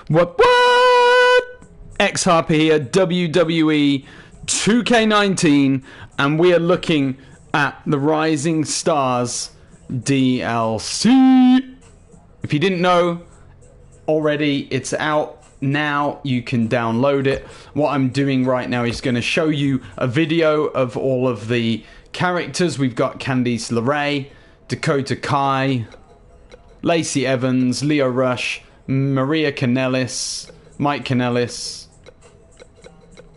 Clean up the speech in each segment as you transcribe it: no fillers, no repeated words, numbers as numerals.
What? X-Harper here, WWE 2k19, and we are looking at the Rising Stars DLC. If you didn't know already, it's out now. You can download it. What I'm doing right now is going to show you a video of all of the characters. We've got Candice LeRae, Dakota Kai, Lacey Evans, Lio Rush, Maria Kanellis, Mike Kanellis,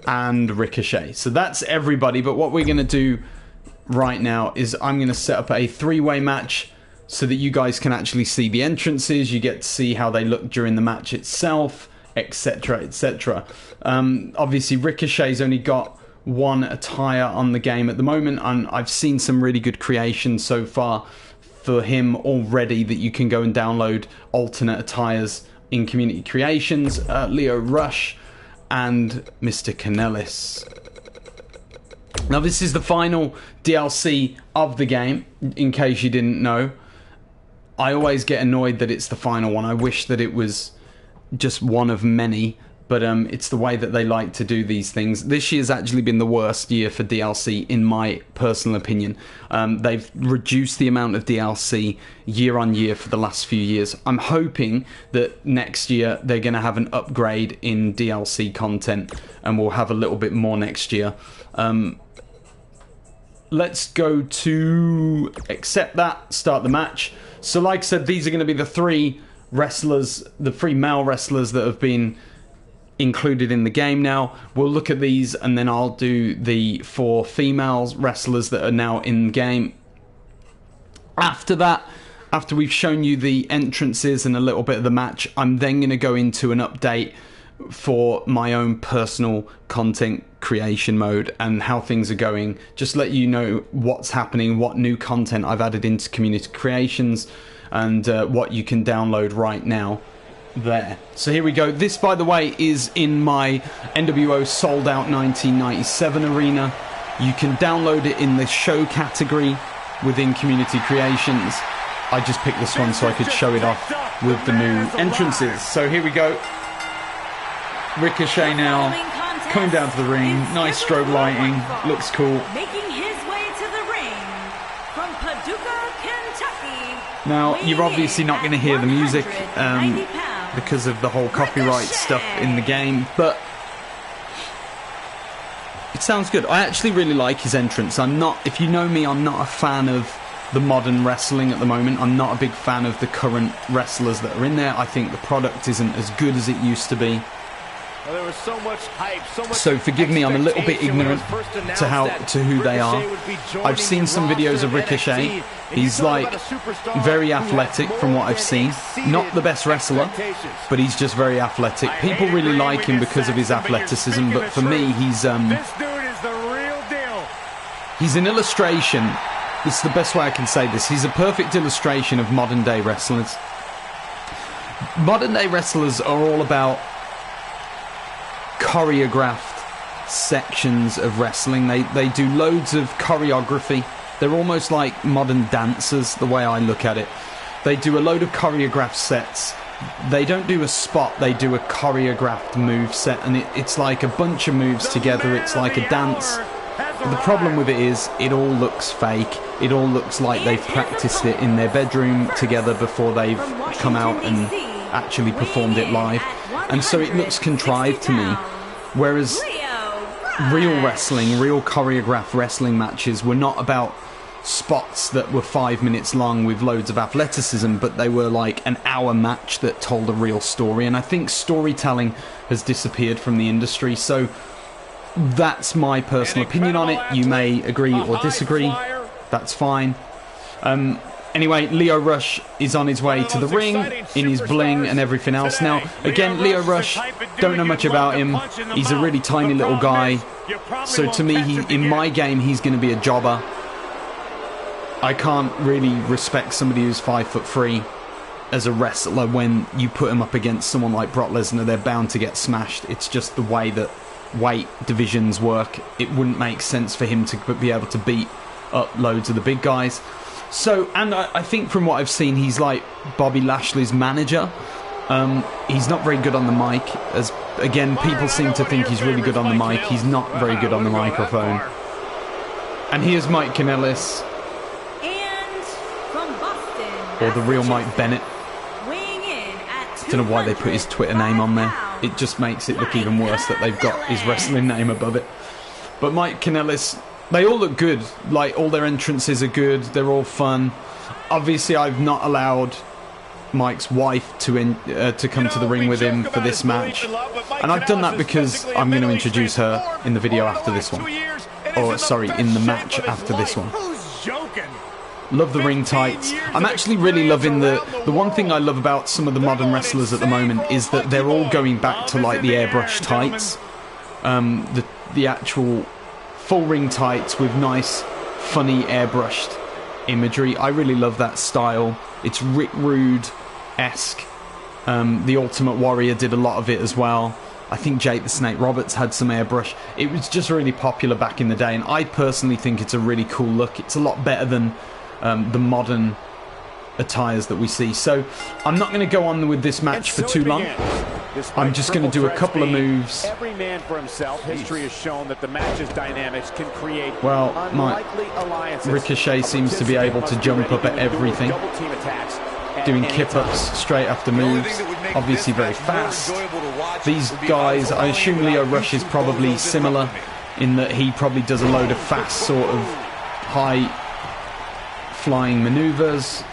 and Ricochet. So that's everybody, but what we're going to do right now is I'm going to set up a three-way match so that you guys can actually see the entrances. You get to see how they look during the match itself, etc, etc. Obviously Ricochet's only got one attire on the game at the moment, and I've seen some really good creations so far for him already that you can go and download alternate attires in community creations. Lio Rush and Mr. Kanellis. Now this is the final DLC of the game, in case you didn't know. I always get annoyed that it's the final one. I wish that it was just one of many, but it's the way that they like to do these things. This year's actually been the worst year for DLC, in my personal opinion. They've reduced the amount of DLC year on year for the last few years. I'm hoping that next year they're going to have an upgrade in DLC content, and we'll have a little bit more next year. Let's go to accept that, start the match. So like I said, these are going to be the three wrestlers, the three male wrestlers that have been included in the game now. We'll look at these, and then I'll do the four female wrestlers that are now in the game. After that, after we've shown you the entrances and a little bit of the match, I'm then going to go into an update for my own personal content creation mode and how things are going. Just let you know what's happening, what new content I've added into community creations, and what you can download right now there. So here we go. This, by the way, is in my NWO Sold Out 1997 arena. You can download it in the show category within community creations. I just picked this one so I could show it off with the new entrances. So here we go. Ricochet now coming down to the ring. Nice strobe lighting, looks cool. Making his way to the ring from Paducah, Kentucky. Now you're obviously not going to hear the music because of the whole copyright stuff in the game, but it sounds good. I actually really like his entrance. I'm not, if you know me, I'm not a fan of the modern wrestling at the moment. I'm not a big fan of the current wrestlers that are in there. I think the product isn't as good as it used to be. Well, there was so much hype, so forgive me, I'm a little bit ignorant to who they are. I've seen some videos of Ricochet. He's like very athletic from what I've seen. Not the best wrestler, but he's just very athletic. People really like him because of his athleticism, but for me, he's an illustration. This is the best way I can say this. He's a perfect illustration of modern day wrestlers. Modern day wrestlers are all about choreographed sections of wrestling. They do loads of choreography. They're almost like modern dancers, the way I look at it. They do a load of choreographed sets. They don't do a spot, they do a choreographed move set, and it's like a bunch of moves together. It's like a dance. But the problem with it is it all looks fake. It all looks like they've practiced it in their bedroom together before they've come out and actually performed it live. And so it looks contrived to me. Whereas real wrestling, real choreographed wrestling matches were not about spots that were 5 minutes long with loads of athleticism, but they were like an hour match that told a real story. And I think storytelling has disappeared from the industry. So that's my personal opinion on it. You may agree or disagree. That's fine. Anyway, Lio Rush is on his way to the ring in his bling and everything else. Now, again, Lio Rush, don't know much about him. He's a really tiny little guy. So to me, in my game, he's going to be a jobber. I can't really respect somebody who's 5'3" as a wrestler when you put him up against someone like Brock Lesnar. They're bound to get smashed. It's just the way that weight divisions work. It wouldn't make sense for him to be able to beat up loads of the big guys. So, and I think from what I've seen, he's like Bobby Lashley's manager. He's not very good on the mic. As again, people seem to think he's really good on the mic. He's not very good on the microphone. And here's Mike Kanellis. And from Boston, or the real Mike Bennett. weighing in at Don't know why they put his Twitter name on there. It just makes it look even worse that they've got his wrestling name above it. But Mike Kanellis, they all look good. Like, all their entrances are good. They're all fun. Obviously, I've not allowed Mike's wife to come to the ring with him for this match. And I've done that because I'm going to introduce her in the video after this one. Or, sorry, in the match after this one. Love the ring tights. I'm actually really loving the one thing I love about some of the modern wrestlers at the moment is that they're all going back to like the airbrush tights. The actual full ring tights with nice, funny airbrushed imagery. I really love that style. It's Rick Rude-esque. The Ultimate Warrior did a lot of it as well. I think Jake the Snake Roberts had some airbrush. It was just really popular back in the day, and I personally think it's a really cool look. It's a lot better than the modern attires that we see. So I'm not going to go on with this match for too long. I'm just going to do a couple of moves. Every man for himself. History has shown that the match's dynamics can create unlikely alliances. Ricochet seems to be able to jump up at everything, doing kip-ups straight after moves, obviously very fast. These guys, I assume Leo Rush is probably similar in that he probably does a load of fast sort of high flying maneuvers.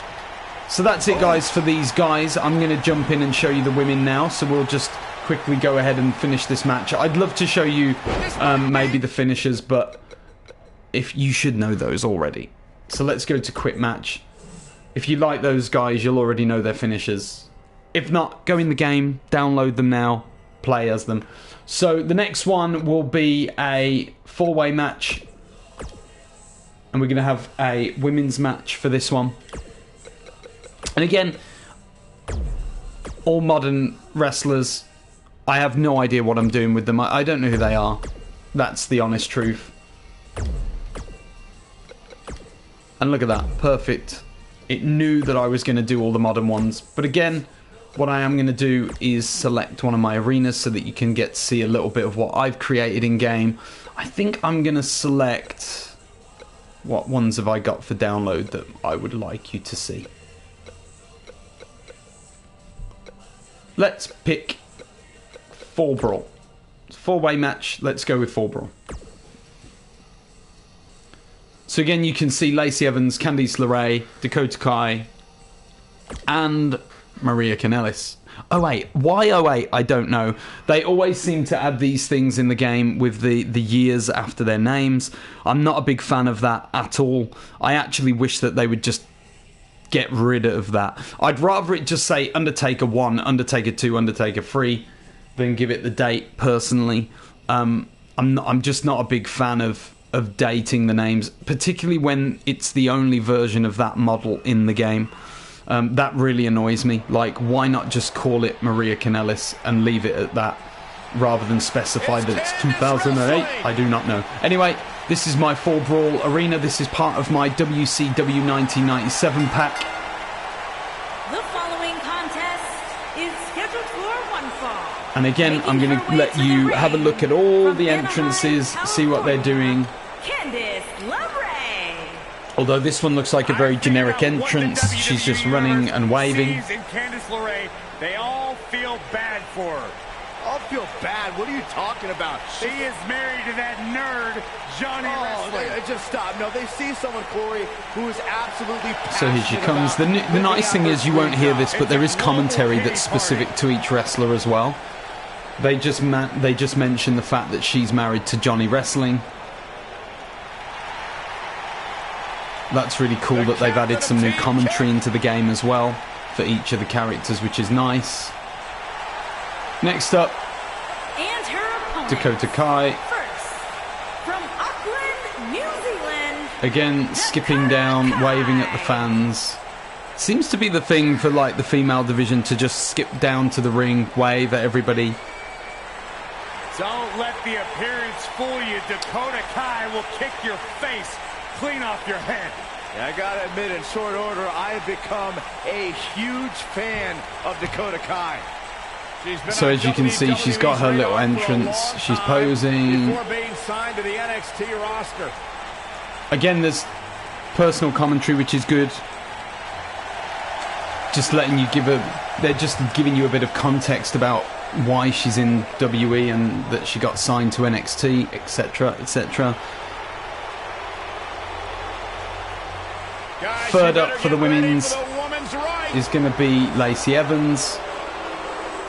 So that's it, guys, for these guys. I'm going to jump in and show you the women now, so we'll just quickly go ahead and finish this match. I'd love to show you maybe the finishers, but if you should know those already. So let's go to quit match. If you like those guys, you'll already know their finishers. If not, go in the game, download them now, play as them. So the next one will be a four-way match, and we're going to have a women's match for this one. And again, all modern wrestlers, I have no idea what I'm doing with them. I don't know who they are. That's the honest truth. And look at that, perfect. It knew that I was going to do all the modern ones. But again, what I am going to do is select one of my arenas so that you can get to see a little bit of what I've created in game. I think I'm going to select... What ones have I got for download that I would like you to see? Let's pick Fall Brawl. Four-way match, let's go with Fall Brawl. So again, you can see Lacey Evans, Candice LeRae, Dakota Kai, and Maria Kanellis. 08. Why 08? I don't know. They always seem to add these things in the game with the years after their names. I'm not a big fan of that at all. I actually wish that they would just get rid of that. I'd rather it just say Undertaker 1, Undertaker 2, Undertaker 3 than give it the date, personally. I'm just not a big fan of dating the names, particularly when it's the only version of that model in the game. That really annoys me. Like, why not just call it Maria Kanellis and leave it at that, rather than specify that it's 2008? I do not know. Anyway, this is my Fall Brawl arena. This is part of my WCW 1997 pack. The following contest is scheduled for one fall. And again, I'm going to let you have a look at all the entrances, see what they're doing. Candice LeRae. Although this one looks like a very generic entrance, she's just running and waving. And Candice LeRae, they all feel bad for her. All feel bad? What are you talking about? She is married to that nerd, Johnny Wrestling. Just stop. No, they see someone, Corey, who is absolutely passionate. So here she comes. The nice thing is you won't hear this, but there is commentary that's specific to each wrestler as well. They just mention the fact that she's married to Johnny Wrestling. That's really cool that they've added some new commentary into the game as well for each of the characters, which is nice. Next up, And her opponent. Dakota Kai. First, from Auckland, New Zealand. Again, skipping down, waving at the fans. Seems to be the thing for like the female division to just skip down to the ring, wave at everybody. Don't let the appearance fool you. Dakota Kai will kick your face clean off your head. I gotta admit, in short order, I have become a huge fan of Dakota Kai. So as you can see, she's got her little entrance. She's posing. Before being signed to the NXT roster. Again, there's personal commentary, which is good. Just letting you they're just giving you a bit of context about why she's in WE and that she got signed to NXT, etc., etc. Third up for the women's is going to be Lacey Evans.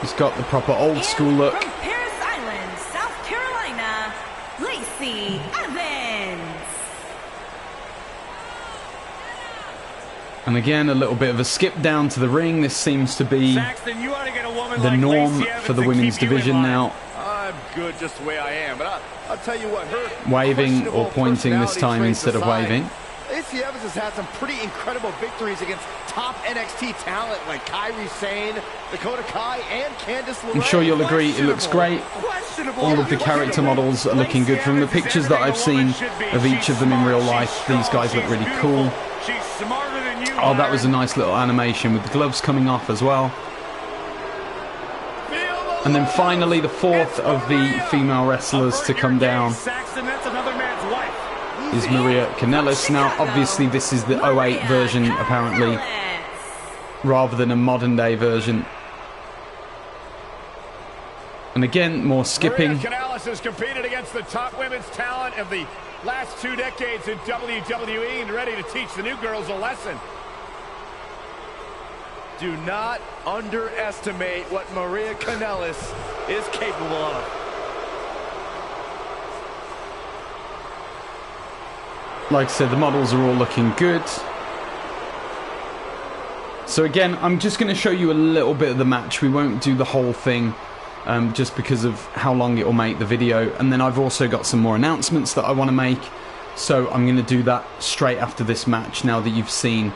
She's got the proper old school look. From Paris Island, South Carolina, Lacey Evans. And again, a little bit of a skip down to the ring. This seems to be the norm for the women's division now. I'm good just the way I am, but I'll tell you what, her waving or pointing this time instead of waving. Lacey Evans has had some pretty incredible victories against top NXT talent like Kairi Sane, Dakota Kai, and Candice LeRae. I'm sure you'll agree it looks great. All of the character models are looking good. From the pictures that I've seen of each of them in real life, these guys look really cool. Oh, that was a nice little animation with the gloves coming off as well. And then finally, the fourth of the female wrestlers to come down is Maria Kanellis. Now, obviously, this is the 08 version, apparently, rather than a modern-day version. And again, more skipping. Maria Kanellis has competed against the top women's talent of the last 2 decades in WWE and ready to teach the new girls a lesson. Do not underestimate what Maria Kanellis is capable of. Like I said, the models are all looking good. So again, I'm just going to show you a little bit of the match. We won't do the whole thing just because of how long it will make the video. And then I've also got some more announcements that I want to make. So I'm going to do that straight after this match now that you've seen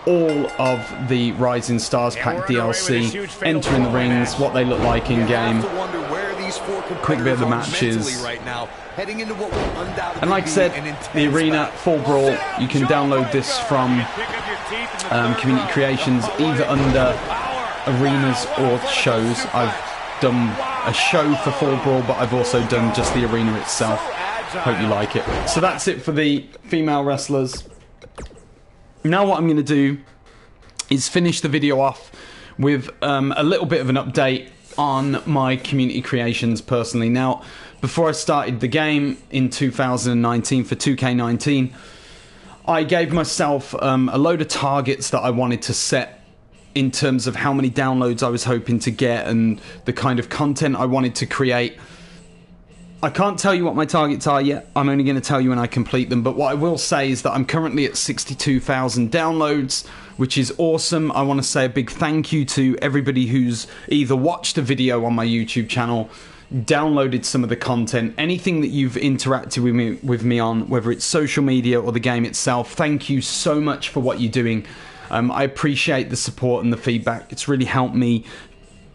all of the Rising Stars Pack DLC entering the rings, what they look like in game. Quick bit of the matches. And like I said, the Arena Full Brawl, you can download this from Community Creations, either under Arenas or shows. I've done a show for Full Brawl, but I've also done just the Arena itself. Hope you like it. So that's it for the female wrestlers. Now what I'm going to do is finish the video off with a little bit of an update on my Community Creations personally. Now, before I started the game in 2019 for 2K19, I gave myself a load of targets that I wanted to set in terms of how many downloads I was hoping to get and the kind of content I wanted to create. I can't tell you what my targets are yet. I'm only going to tell you when I complete them. But what I will say is that I'm currently at 62,000 downloads, which is awesome. I want to say a big thank you to everybody who's either watched a video on my YouTube channel, downloaded some of the content, anything that you've interacted with me on, whether it's social media or the game itself. Thank you so much for what you're doing. I appreciate the support and the feedback. It's really helped me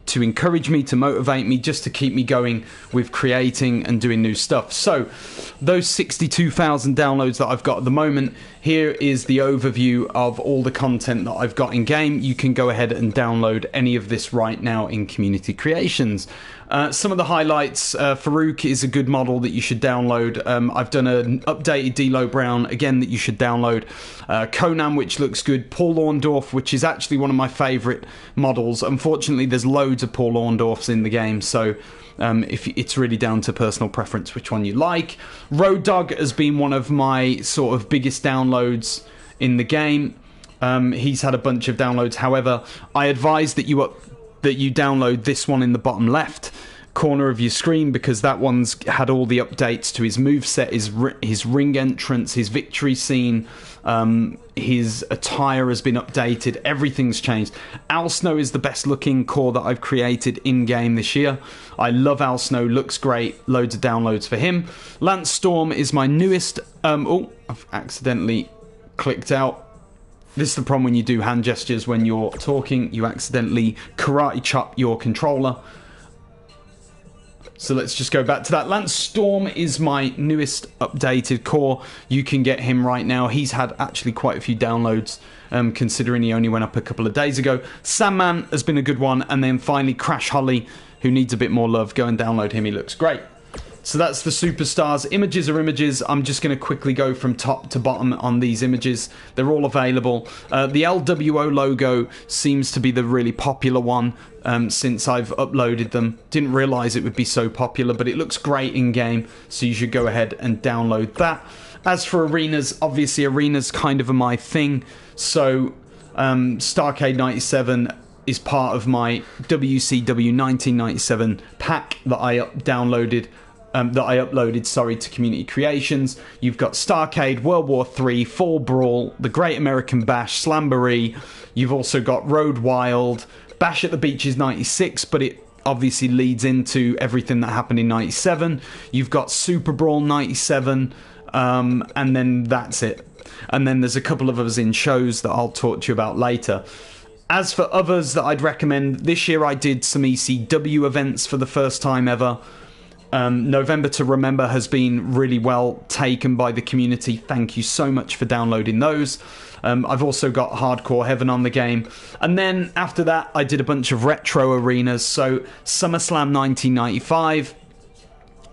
to encourage me, to motivate me, just to keep me going with creating and doing new stuff. So, those 62,000 downloads that I've got at the moment, here is the overview of all the content that I've got in game. You can go ahead and download any of this right now in Community Creations. Some of the highlights, Farouk is a good model that you should download. I've done an updated D'Lo Brown, again, that you should download. Conan, which looks good. Paul Orndorff, which is actually one of my favourite models. Unfortunately, there's loads of Paul Orndorffs in the game, so if it's really down to personal preference which one you like. Road Dogg has been one of my sort of biggest downloads in the game. He's had a bunch of downloads. However, I advise that you download this one in the bottom left corner of your screen, because that one's had all the updates to his moveset, his ring entrance, his victory scene, his attire has been updated, everything's changed. Al Snow is the best looking core that I've created in game this year. I love Al Snow, looks great, loads of downloads for him. Lance Storm is my newest. Oh, I've accidentally clicked out. This is the problem when you do hand gestures when you're talking, you accidentally karate chop your controller. So let's just go back to that. Lance Storm is my newest updated core. You can get him right now. He's had actually quite a few downloads, considering he only went up a couple of days ago. Sandman has been a good one. And then finally Crash Holly, who needs a bit more love. Go and download him. He looks great. So that's the superstars. Images are images. I'm just going to quickly go from top to bottom on these images. They're all available. The LWO logo seems to be the really popular one since I've uploaded them. Didn't realize it would be so popular, but it looks great in game, so you should go ahead and download that. As for arenas, obviously arenas kind of are my thing. So Starcade 97 is part of my WCW 1997 pack that I downloaded. That I uploaded, to Community Creations. You've got Starcade, World War III, Fall Brawl, The Great American Bash, Slamboree. You've also got Road Wild. Bash at the Beach is 96, but it obviously leads into everything that happened in 97. You've got Super Brawl 97, and then that's it. And then there's a couple of others in shows that I'll talk to you about later. As for others that I'd recommend, this year I did some ECW events for the first time ever. November to Remember has been really well taken by the community. Thank you so much for downloading those. I've also got Hardcore Heaven on the game. And then after that, I did a bunch of retro arenas. So SummerSlam 1995,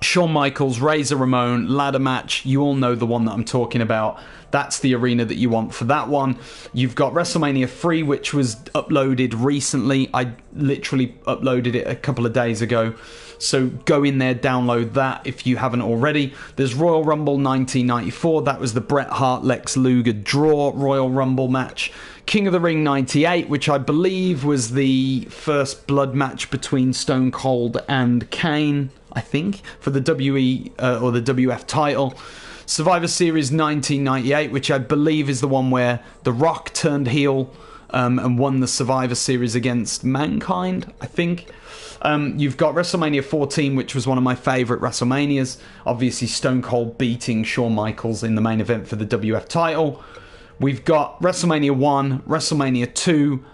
Shawn Michaels, Razor Ramon, ladder match. You all know the one that I'm talking about. That's the arena that you want for that one. You've got WrestleMania 3, which was uploaded recently. I literally uploaded it a couple of days ago. So go in there, download that if you haven't already. There's Royal Rumble 1994. That was the Bret Hart Lex Luger draw Royal Rumble match. King of the Ring 98, which I believe was the first blood match between Stone Cold and Kane, I think, for the WE or the WF title. Survivor Series 1998, which I believe is the one where The Rock turned heel and won the Survivor Series against Mankind, I think. You've got WrestleMania 14, which was one of my favourite WrestleManias. Obviously, Stone Cold beating Shawn Michaels in the main event for the WF title. We've got WrestleMania 1, WrestleMania 2,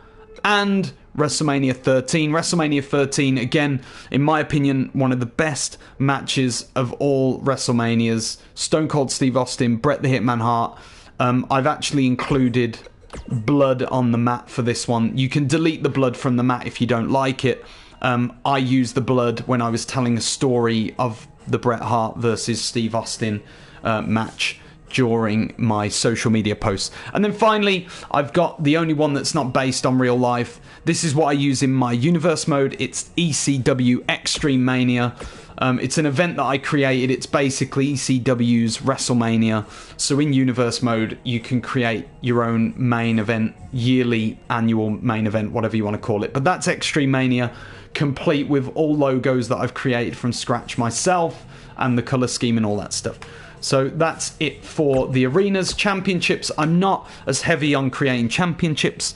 and WrestleMania 13. WrestleMania 13, again, in my opinion, one of the best matches of all WrestleManias. Stone Cold Steve Austin, Bret the Hitman Hart. I've actually included blood on the mat for this one. You can delete the blood from the mat if you don't like it. I used the blood when I was telling a story of the Bret Hart versus Steve Austin match during my social media posts. And then finally, I've got the only one that's not based on real life. This is what I use in my universe mode. It's ECW Extreme Mania. It's an event that I created. It's basically ECW's WrestleMania. So in universe mode, you can create your own main event, yearly, annual main event, whatever you want to call it. But that's Extreme Mania, complete with all logos that I've created from scratch myself and the color scheme and all that stuff. So that's it for the arenas. Championships, I'm not as heavy on creating championships,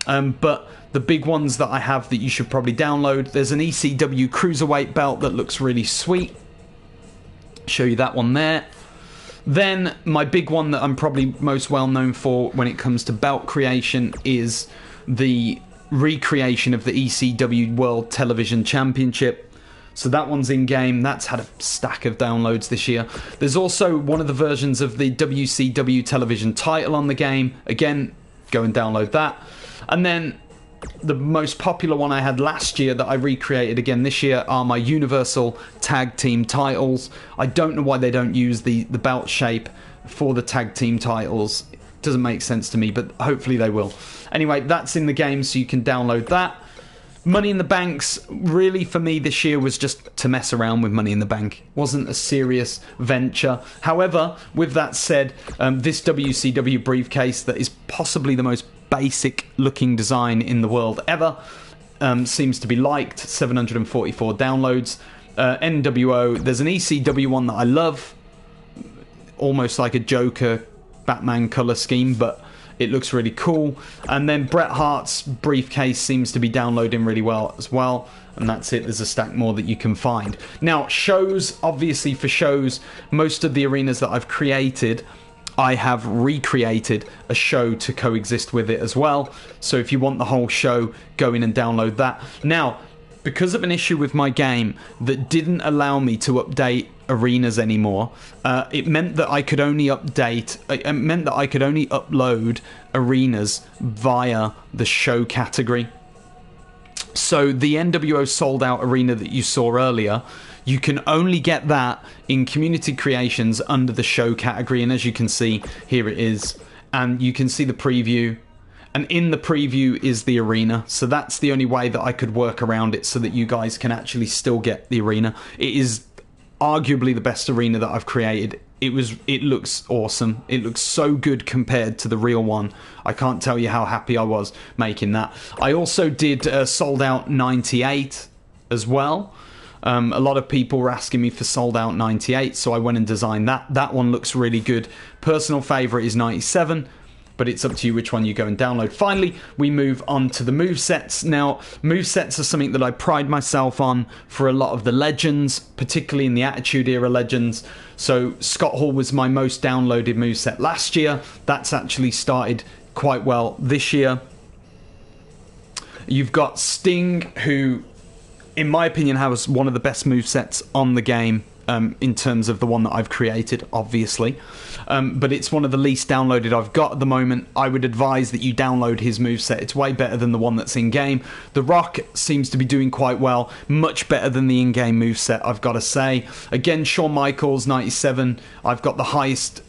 but the big ones that I have that you should probably download, there's an ECW Cruiserweight belt that looks really sweet. Show you that one there. Then my big one that I'm probably most well known for when it comes to belt creation is the recreation of the ECW World Television Championship. So that one's in game. That's had a stack of downloads this year. There's also one of the versions of the WCW television title on the game. Again, go and download that. And then the most popular one I had last year that I recreated again this year are my Universal Tag Team titles. I don't know why they don't use the belt shape for the tag team titles. It doesn't make sense to me, but hopefully they will. Anyway, that's in the game, so you can download that. Money in the Banks, really for me this year was just to mess around with Money in the Bank. It wasn't a serious venture. However, with that said, this WCW briefcase that is possibly the most basic looking design in the world ever seems to be liked. 744 downloads. NWO, there's an ECW one that I love. Almost like a Joker Batman color scheme, but it looks really cool. And then Bret Hart's briefcase seems to be downloading really well as well. And that's it. There's a stack more that you can find. Now, shows, obviously for shows, most of the arenas that I've created, I have recreated a show to coexist with it as well. So if you want the whole show, go in and download that. Now, because of an issue with my game that didn't allow me to update arenas anymore, it meant that I could only upload arenas via the show category. So the NWO sold out arena that you saw earlier, you can only get that in community creations under the show category. And as you can see, here it is. And you can see the preview. And in the preview is the arena. So that's the only way that I could work around it so that you guys can actually still get the arena. It is arguably the best arena that I've created. It looks awesome. It looks so good compared to the real one. I can't tell you how happy I was making that. I also did Sold Out 98 as well. A lot of people were asking me for Sold Out 98, so I went and designed that. That one looks really good. Personal favourite is 97, but it's up to you which one you go and download. Finally, we move on to the movesets. Now, movesets are something that I pride myself on for a lot of the legends, particularly in the Attitude Era legends. So Scott Hall was my most downloaded moveset last year. That's actually started quite well this year. You've got Sting, who, in my opinion, has one of the best movesets on the game, in terms of the one that I've created, obviously. But it's one of the least downloaded I've got at the moment. I would advise that you download his moveset. It's way better than the one that's in-game. The Rock seems to be doing quite well. Much better than the in-game moveset, I've got to say. Again, Shawn Michaels, 97. I've got the highest,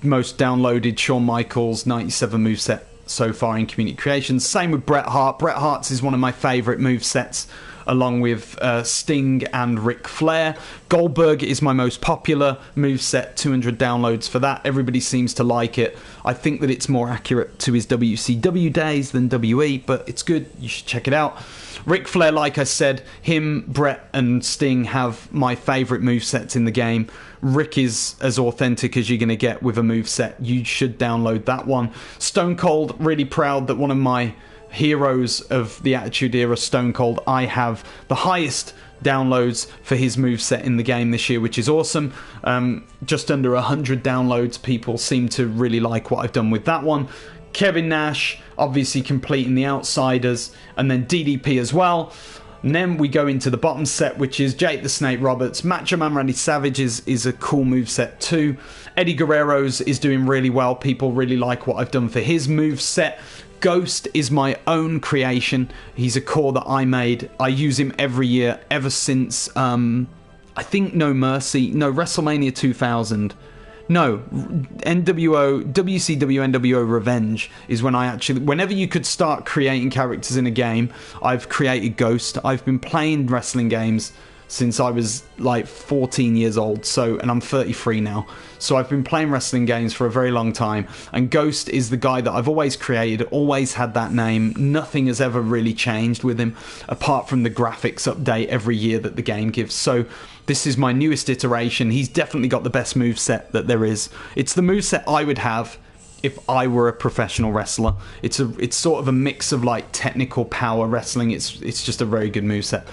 most downloaded Shawn Michaels 97 moveset so far in community creations. Same with Bret Hart. Bret Hart's is one of my favourite movesets, along with Sting and Ric Flair. Goldberg is my most popular moveset, 200 downloads for that. Everybody seems to like it. I think that it's more accurate to his WCW days than WE, but it's good. You should check it out. Ric Flair, like I said, him, Bret, and Sting have my favourite movesets in the game. Rick is as authentic as you're going to get with a moveset. You should download that one. Stone Cold, really proud that one of my heroes of the Attitude Era, Stone Cold, I have the highest downloads for his moveset in the game this year, which is awesome. Just under 100 downloads. People seem to really like what I've done with that one. Kevin Nash, obviously completing the Outsiders, and then DDP as well. And then we go into the bottom set, which is Jake the Snake Roberts. Macho Man Randy Savage is a cool moveset too. Eddie Guerrero's is doing really well. People really like what I've done for his moveset. Ghost is my own creation. He's a core that I made. I use him every year ever since, I think WrestleMania 2000. No, WCW NWO Revenge is when I actually, whenever you could start creating characters in a game, I've created Ghost. I've been playing wrestling games since I was like 14 years old, and I'm 33 now. So I've been playing wrestling games for a very long time, and Ghost is the guy that I've always created, always had that name. Nothing has ever really changed with him, apart from the graphics update every year that the game gives. So this is my newest iteration. He's definitely got the best moveset that there is. It's the moveset I would have if I were a professional wrestler. It's sort of a mix of like technical power wrestling. It's just a very good moveset.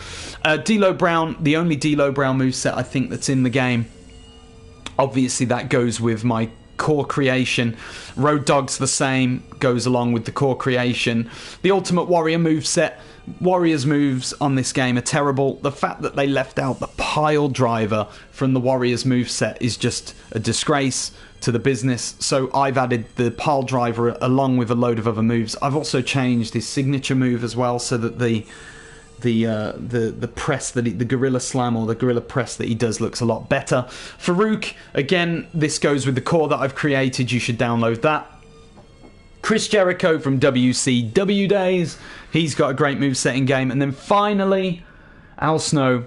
D'Lo Brown, the only D'Lo Brown moveset I think that's in the game. Obviously that goes with my core creation. Road Dogg's the same, goes along with the core creation. The Ultimate Warrior moveset. Warriors moves on this game are terrible. The fact that they left out the pile driver from the Warriors moveset is just a disgrace to the business. So I've added the pile driver along with a load of other moves. I've also changed his signature move as well, so that the press that the gorilla slam or the gorilla press that he does looks a lot better. Farouk, again, this goes with the core that I've created. You should download that. Chris Jericho from WCW days, he's got a great moveset in game. And then finally, Al Snow,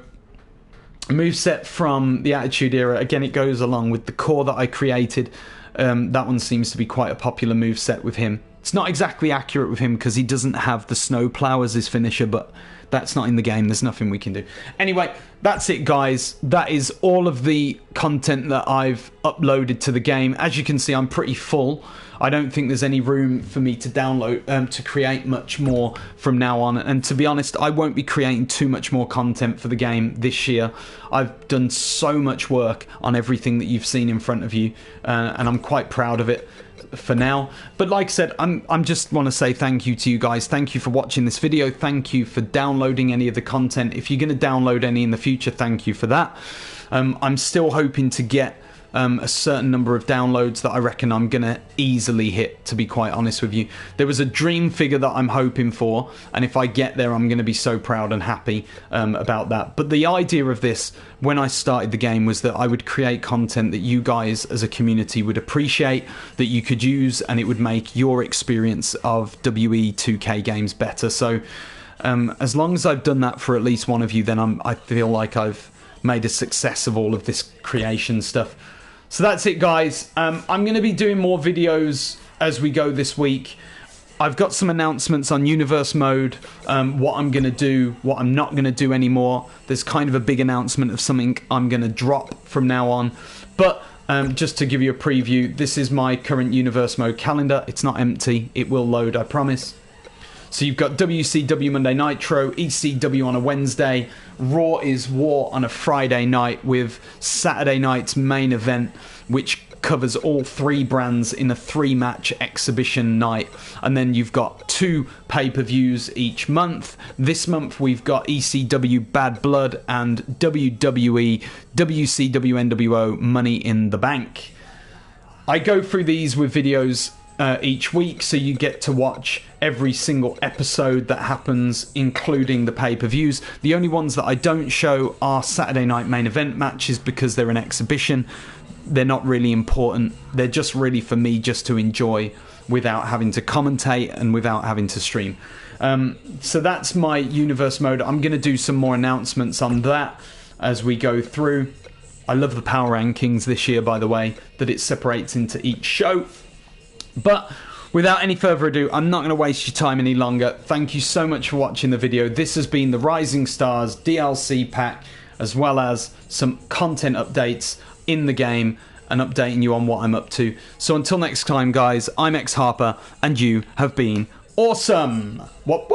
moveset from the Attitude Era. Again, it goes along with the core that I created. That one seems to be quite a popular moveset with him. It's not exactly accurate with him because he doesn't have the snowplow as his finisher, but that's not in the game. There's nothing we can do. Anyway, that's it, guys. That is all of the content that I've uploaded to the game. As you can see, I'm pretty full. I don't think there's any room for me to download, to create much more from now on. And to be honest, I won't be creating too much more content for the game this year. I've done so much work on everything that you've seen in front of you, and I'm quite proud of it for now. But like I said, I'm just want to say thank you to you guys. Thank you for watching this video. Thank you for downloading any of the content. If you're going to download any in the future, thank you for that. I'm still hoping to get a certain number of downloads that I reckon I'm gonna easily hit, to be quite honest with you. There was a dream figure that I'm hoping for, and if I get there, I'm gonna be so proud and happy about that. But the idea of this, when I started the game, was that I would create content that you guys as a community would appreciate, that you could use, and it would make your experience of WWE2k games better. So as long as I've done that for at least one of you, then I feel like I've made a success of all of this creation stuff. So that's it, guys. I'm going to be doing more videos as we go this week. I've got some announcements on Universe Mode, what I'm going to do, what I'm not going to do anymore. There's kind of a big announcement of something I'm going to drop from now on. But just to give you a preview, this is my current Universe Mode calendar. It's not empty. It will load, I promise. So you've got WCW Monday Nitro, ECW on a Wednesday, Raw is War on a Friday night, with Saturday night's main event, which covers all 3 brands in a 3-match exhibition night. And then you've got 2 pay-per-views each month. This month we've got ECW Bad Blood and WWE WCW NWO Money in the Bank. I go through these with videos each week, so you get to watch every single episode that happens, including the pay-per-views. The only ones that I don't show are Saturday night main event matches, because they're an exhibition. They're not really important. They're just really for me just to enjoy without having to commentate and without having to stream. So that's my Universe Mode. I'm going to do some more announcements on that as we go through. I love the power rankings this year, by the way, that it separates into each show. But without any further ado, I'm not going to waste your time any longer. Thank you so much for watching the video. This has been the Rising Stars DLC pack, as well as some content updates in the game and updating you on what I'm up to. So until next time, guys, I'm X Harper, and you have been awesome. What?